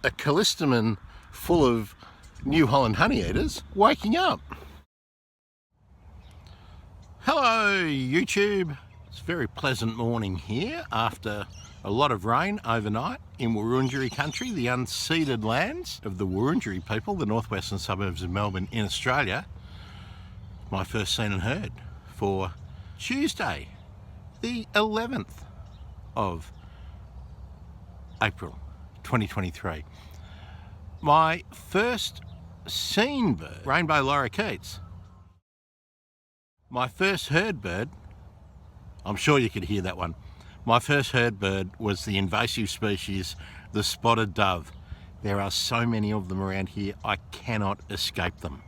a callistemon full of New Holland honeyeaters waking up. Hello YouTube, it's a very pleasant morning here after a lot of rain overnight in Wurundjeri country, the unceded lands of the Wurundjeri people, the northwestern suburbs of Melbourne in Australia. My first seen and heard for Tuesday, the 11th of April 2023. My first seen bird, rainbow lorikeets. My first heard bird, I'm sure you could hear that one. My first heard bird was the invasive species, the spotted dove. There are so many of them around here, I cannot escape them.